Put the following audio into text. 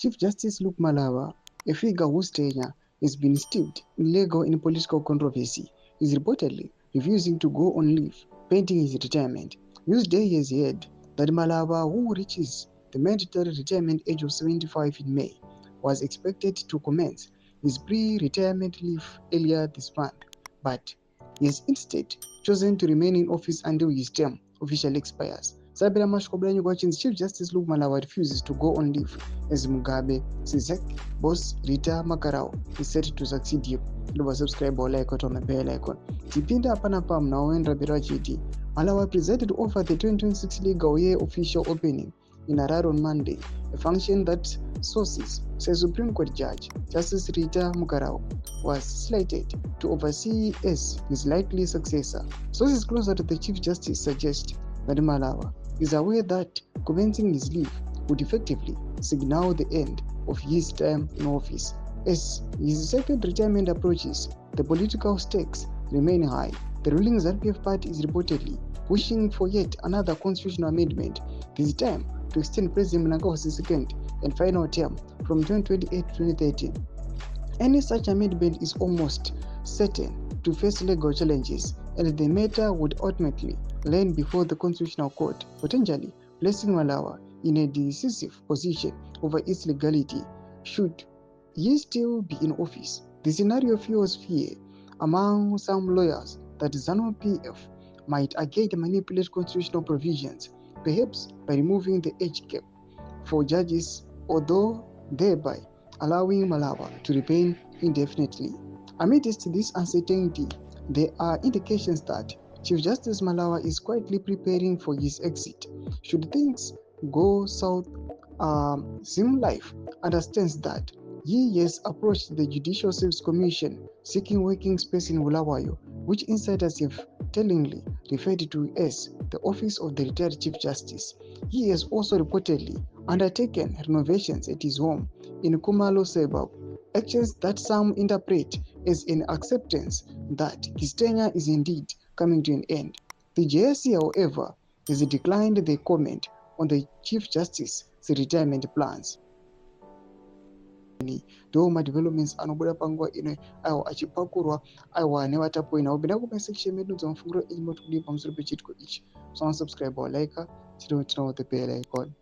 Chief Justice Luke Malaba, a figure whose tenure has been steeped in legal and political controversy, is reportedly refusing to go on leave pending his retirement. Newsday has heard that Malaba, who reaches the mandatory retirement age of 75 in May, was expected to commence his pre-retirement leave earlier this month, but he has instead chosen to remain in office until his term officially expires. Sabira Mashkobranyi Gwachin's Chief Justice Luke Malaba refuses to go on leave as mnangagwaZim boss Rita Makarao is set to succeed him. Subscribe or like on the bell icon. Tipinda Panapa Mnaoendra Birachiti. Malaba presided over the 2026 legal year official opening in Harare on Monday, a function that sources say Supreme Court Judge Justice Rita Makarao was slated to oversee as his likely successor. Sources closer to the Chief Justice suggest that Malaba is aware that commencing his leave would effectively signal the end of his term in office. As his second retirement approaches, the political stakes remain high. The ruling ZVAITWA party is reportedly pushing for yet another constitutional amendment, this time to extend President mnangagwa's second and final term from 2028 to 2030. Any such amendment is almost certain to face legal challenges, and the matter would ultimately land before the Constitutional Court, potentially placing Malaba in a decisive position over its legality should he still be in office. The scenario fuels fear among some lawyers that ZANU-PF might again manipulate constitutional provisions, perhaps by removing the age cap for judges, although thereby allowing Malaba to remain indefinitely. Amidst this uncertainty, there are indications that Chief Justice Malaba is quietly preparing for his exit. Should things go south, Zim Life understands that he has approached the Judicial Service Commission seeking working space in Bulawayo, which insiders have tellingly referred to as the office of the retired Chief Justice. He has also reportedly undertaken renovations at his home in Kumalo suburb, actions that some interpret as an acceptance that his tenure is indeed coming to an end. The JSC, however, has declined the comment on the Chief Justice's retirement plans. Ndoma developments anobuda panguva ino ayo achipakurwa aiwa nevatapo ina upinda kuma section medu dzamafunguro imo tukudi pamusoro pechitiko ichi. So subscribe or like, tinoona the bell icon.